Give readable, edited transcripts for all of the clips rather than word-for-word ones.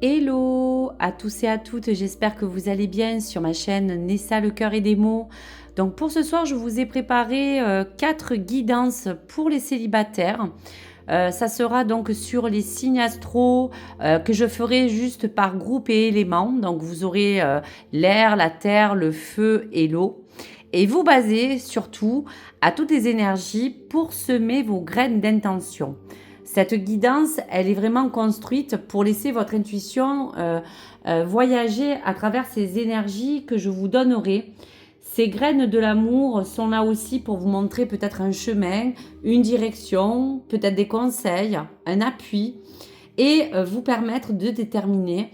Hello à tous et à toutes, j'espère que vous allez bien sur ma chaîne Nessa le cœur et des mots. Donc pour ce soir, je vous ai préparé 4 guidances pour les célibataires. Ça sera donc sur les signes astro que je ferai juste par groupe et éléments. Donc vous aurez l'air, la terre, le feu et l'eau. Et vous basez surtout à toutes les énergies pour semer vos graines d'intention. Cette guidance, elle est vraiment construite pour laisser votre intuition voyager à travers ces énergies que je vous donnerai. Ces graines de l'amour sont là aussi pour vous montrer peut-être un chemin, une direction, peut-être des conseils, un appui et vous permettre de déterminer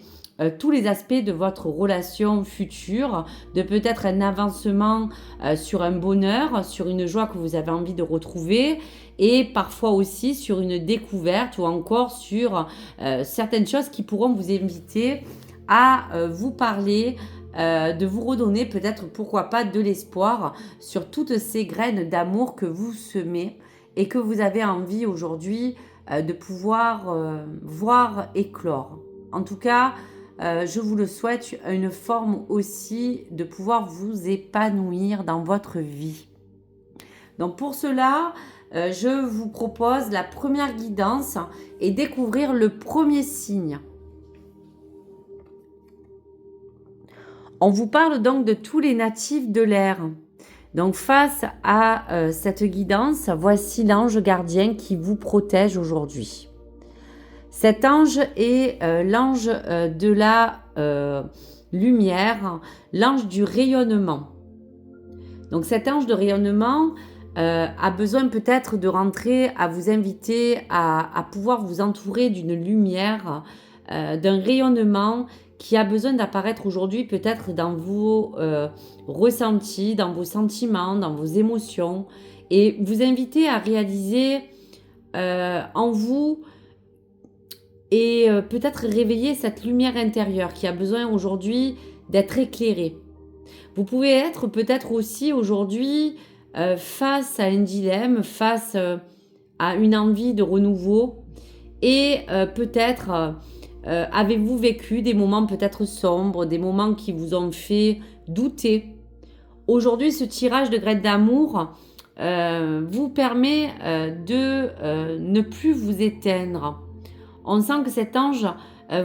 tous les aspects de votre relation future, de peut-être un avancement sur un bonheur, sur une joie que vous avez envie de retrouver et parfois aussi sur une découverte ou encore sur certaines choses qui pourront vous inviter à vous parler, de vous redonner peut-être pourquoi pas de l'espoir sur toutes ces graines d'amour que vous semez et que vous avez envie aujourd'hui de pouvoir voir éclore. En tout cas, je vous le souhaite, une forme aussi de pouvoir vous épanouir dans votre vie. Donc pour cela, je vous propose la première guidance et découvrir le premier signe. On vous parle donc de tous les natifs de l'air. Donc face à cette guidance, voici l'ange gardien qui vous protège aujourd'hui. Cet ange est l'ange de la lumière, l'ange du rayonnement. Donc cet ange de rayonnement a besoin peut-être de rentrer à vous inviter à pouvoir vous entourer d'une lumière, d'un rayonnement qui a besoin d'apparaître aujourd'hui peut-être dans vos ressentis, dans vos sentiments, dans vos émotions et vous inviter à réaliser en vous et peut-être réveiller cette lumière intérieure qui a besoin aujourd'hui d'être éclairée. Vous pouvez être peut-être aussi aujourd'hui face à un dilemme, face à une envie de renouveau et peut-être avez-vous vécu des moments peut-être sombres, des moments qui vous ont fait douter. Aujourd'hui, ce tirage de graines d'amour vous permet de ne plus vous éteindre. On sent que cet ange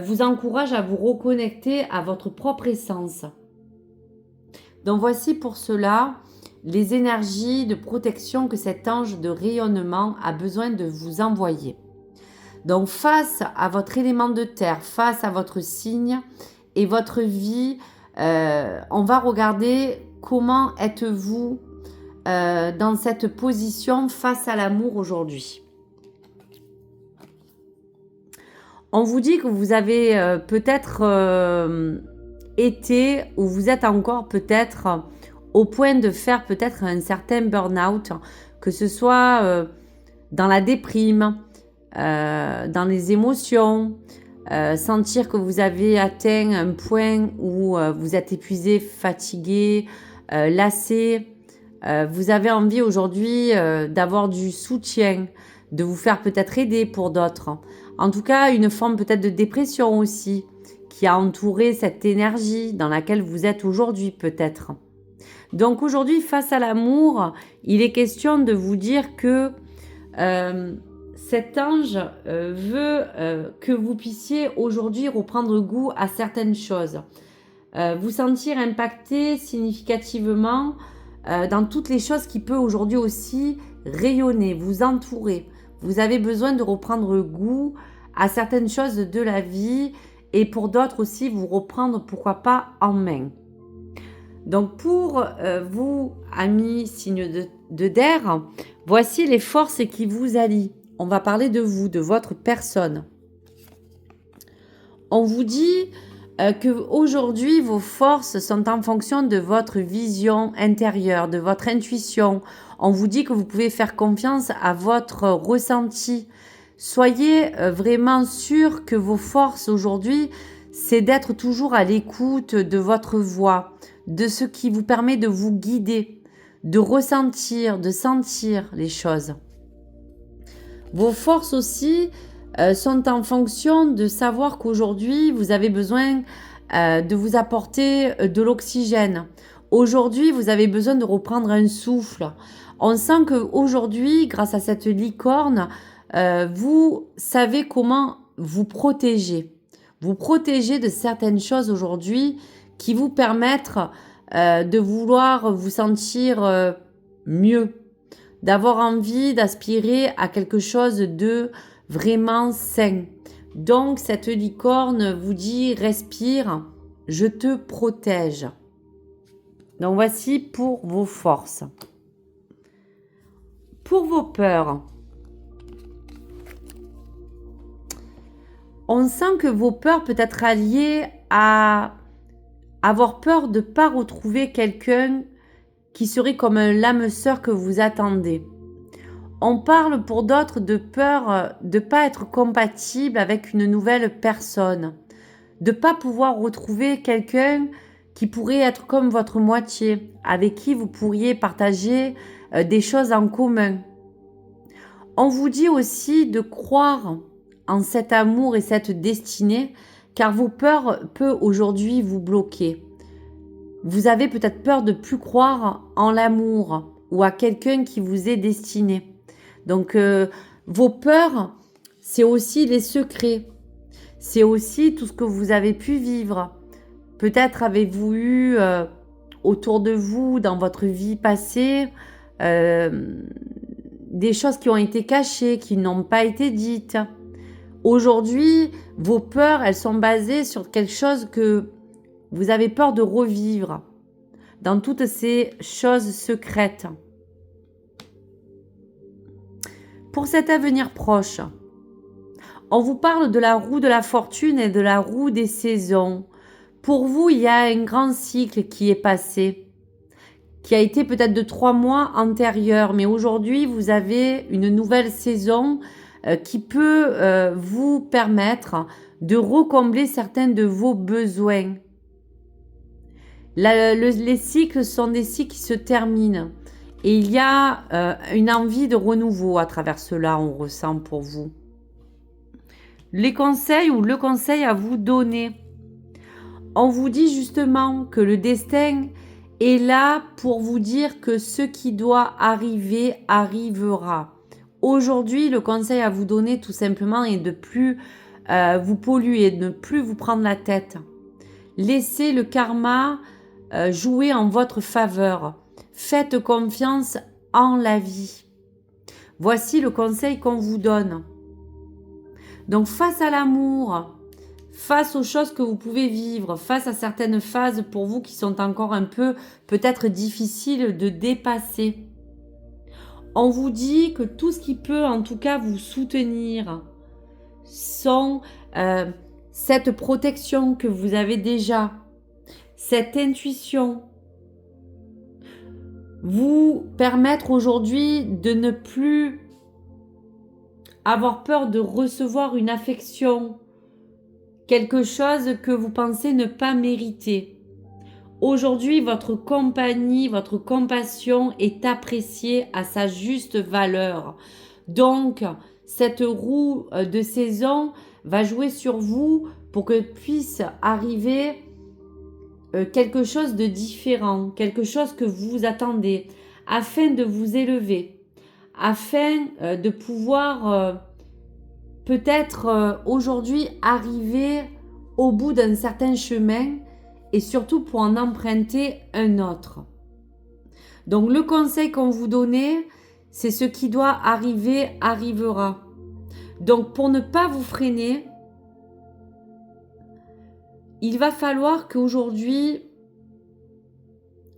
vous encourage à vous reconnecter à votre propre essence. Donc voici pour cela les énergies de protection que cet ange de rayonnement a besoin de vous envoyer. Donc face à votre élément de terre, face à votre signe et votre vie, on va regarder comment êtes-vous dans cette position face à l'amour aujourd'hui. On vous dit que vous avez peut-être été ou vous êtes encore peut-être au point de faire peut-être un certain burn-out, que ce soit dans la déprime, dans les émotions, sentir que vous avez atteint un point où vous êtes épuisé, fatigué, lassé. Vous avez envie aujourd'hui d'avoir du soutien, de vous faire peut-être aider pour d'autres. En tout cas, une forme peut-être de dépression aussi qui a entouré cette énergie dans laquelle vous êtes aujourd'hui peut-être. Donc aujourd'hui, face à l'amour, il est question de vous dire que cet ange veut que vous puissiez aujourd'hui reprendre goût à certaines choses. Vous sentir impacté significativement dans toutes les choses qui peuvent aujourd'hui aussi rayonner, vous entourer. Vous avez besoin de reprendre goût à certaines choses de la vie et pour d'autres aussi vous reprendre pourquoi pas en main. Donc pour vous, amis signes de d'air, voici les forces qui vous allient. On va parler de vous, de votre personne. On vous dit que aujourd'hui vos forces sont en fonction de votre vision intérieure, de votre intuition. On vous dit que vous pouvez faire confiance à votre ressenti. Soyez vraiment sûr que vos forces aujourd'hui, c'est d'être toujours à l'écoute de votre voix, de ce qui vous permet de vous guider, de ressentir, de sentir les choses. Vos forces aussi sont en fonction de savoir qu'aujourd'hui, vous avez besoin de vous apporter de l'oxygène. Aujourd'hui, vous avez besoin de reprendre un souffle. On sent qu'aujourd'hui, grâce à cette licorne, vous savez comment vous protéger. Vous protéger de certaines choses aujourd'hui qui vous permettent de vouloir vous sentir mieux, d'avoir envie d'aspirer à quelque chose de vraiment sain. Donc cette licorne vous dit respire, je te protège. Donc voici pour vos forces. Pour vos peurs, on sent que vos peurs peuvent être liées à avoir peur de ne pas retrouver quelqu'un qui serait comme un lame sœur que vous attendez. On parle pour d'autres de peur de ne pas être compatible avec une nouvelle personne, de ne pas pouvoir retrouver quelqu'un qui pourrait être comme votre moitié, avec qui vous pourriez partager des choses en commun. On vous dit aussi de croire en cet amour et cette destinée, car vos peurs peuvent aujourd'hui vous bloquer. Vous avez peut-être peur de ne plus croire en l'amour ou à quelqu'un qui vous est destiné. Donc, vos peurs, c'est aussi les secrets. C'est aussi tout ce que vous avez pu vivre. Peut-être avez-vous eu autour de vous, dans votre vie passée, des choses qui ont été cachées, qui n'ont pas été dites. Aujourd'hui, vos peurs, elles sont basées sur quelque chose que vous avez peur de revivre dans toutes ces choses secrètes. Pour cet avenir proche, on vous parle de la roue de la fortune et de la roue des saisons. Pour vous, il y a un grand cycle qui est passé, qui a été peut-être de 3 mois antérieurs, mais aujourd'hui, vous avez une nouvelle saison qui peut vous permettre de recombler certains de vos besoins. Les cycles sont des cycles qui se terminent et il y a une envie de renouveau à travers cela, on ressent pour vous. Les conseils ou le conseil à vous donner. On vous dit justement que le destin est là pour vous dire que ce qui doit arriver arrivera. Aujourd'hui, le conseil à vous donner tout simplement est de plus vous polluer, de ne plus vous prendre la tête. Laissez le karma jouer en votre faveur. Faites confiance en la vie. Voici le conseil qu'on vous donne. Donc face à l'amour, face aux choses que vous pouvez vivre, face à certaines phases pour vous qui sont encore un peu peut-être difficiles de dépasser, on vous dit que tout ce qui peut en tout cas vous soutenir sont cette protection que vous avez déjà, cette intuition, vous permettre aujourd'hui de ne plus avoir peur de recevoir une affection, quelque chose que vous pensez ne pas mériter. Aujourd'hui, votre compagnie, votre compassion est appréciée à sa juste valeur. Donc, cette roue de saison va jouer sur vous pour que puisse arriver quelque chose de différent, quelque chose que vous attendez, afin de vous élever, afin de pouvoir peut-être aujourd'hui arriver au bout d'un certain chemin et surtout pour en emprunter un autre. Donc le conseil qu'on vous donnait, c'est ce qui doit arriver, arrivera. Donc pour ne pas vous freiner, il va falloir qu'aujourd'hui,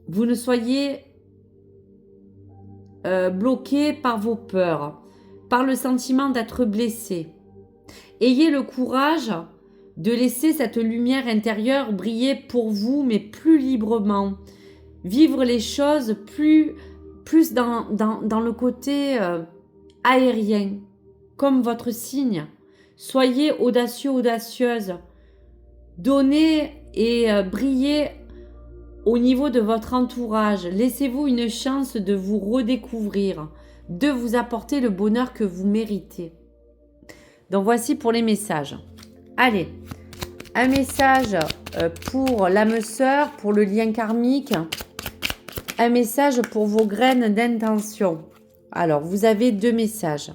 vous ne soyez bloqué par vos peurs, par le sentiment d'être blessé. Ayez le courage de laisser cette lumière intérieure briller pour vous, mais plus librement. Vivre les choses plus dans le côté aérien, comme votre signe. Soyez audacieux, audacieuse. Donnez et brillez au niveau de votre entourage. Laissez-vous une chance de vous redécouvrir, de vous apporter le bonheur que vous méritez. Donc voici pour les messages. Allez, un message pour l'âme sœur, pour le lien karmique. Un message pour vos graines d'intention. Alors, vous avez 2 messages.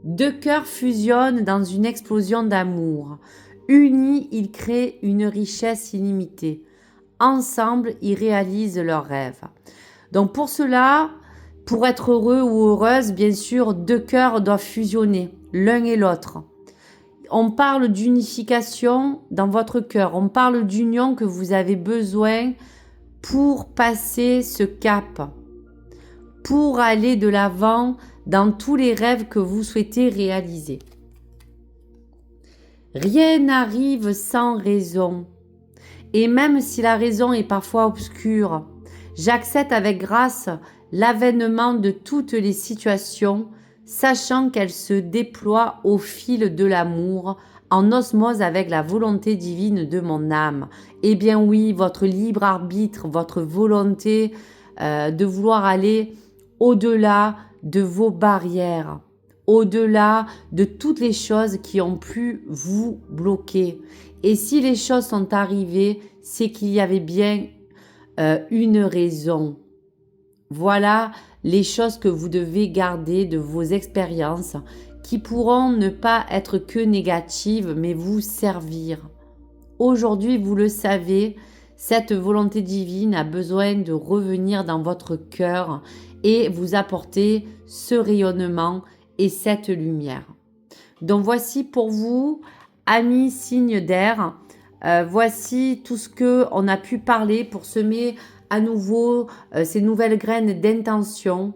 2 cœurs fusionnent dans une explosion d'amour. Unis, ils créent une richesse illimitée. Ensemble, ils réalisent leurs rêves. Donc pour cela, pour être heureux ou heureuse, bien sûr, 2 cœurs doivent fusionner, l'un et l'autre. On parle d'unification dans votre cœur. On parle d'union que vous avez besoin pour passer ce cap, pour aller de l'avant dans tous les rêves que vous souhaitez réaliser. Rien n'arrive sans raison. Et même si la raison est parfois obscure, j'accepte avec grâce l'avènement de toutes les situations, sachant qu'elles se déploient au fil de l'amour, en osmose avec la volonté divine de mon âme. Eh bien oui, votre libre arbitre, votre volonté de vouloir aller au-delà de vos barrières, au-delà de toutes les choses qui ont pu vous bloquer. Et si les choses sont arrivées, c'est qu'il y avait bien une raison. Voilà les choses que vous devez garder de vos expériences qui pourront ne pas être que négatives, mais vous servir. Aujourd'hui, vous le savez, cette volonté divine a besoin de revenir dans votre cœur et vous apporter ce rayonnement et cette lumière. Donc voici pour vous, amis signes d'air, voici tout ce qu'on a pu parler pour semer à nouveau ces nouvelles graines d'intention.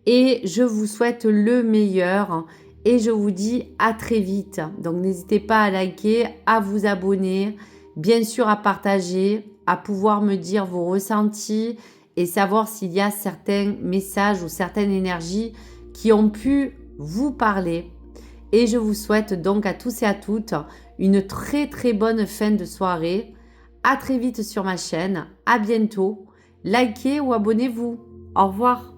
Et je vous souhaite le meilleur et je vous dis à très vite. Donc n'hésitez pas à liker, à vous abonner, bien sûr à partager, à pouvoir me dire vos ressentis et savoir s'il y a certains messages ou certaines énergies qui ont pu vous parler. Et je vous souhaite donc à tous et à toutes une très très bonne fin de soirée. À très vite sur ma chaîne. À bientôt. Likez ou abonnez-vous. Au revoir.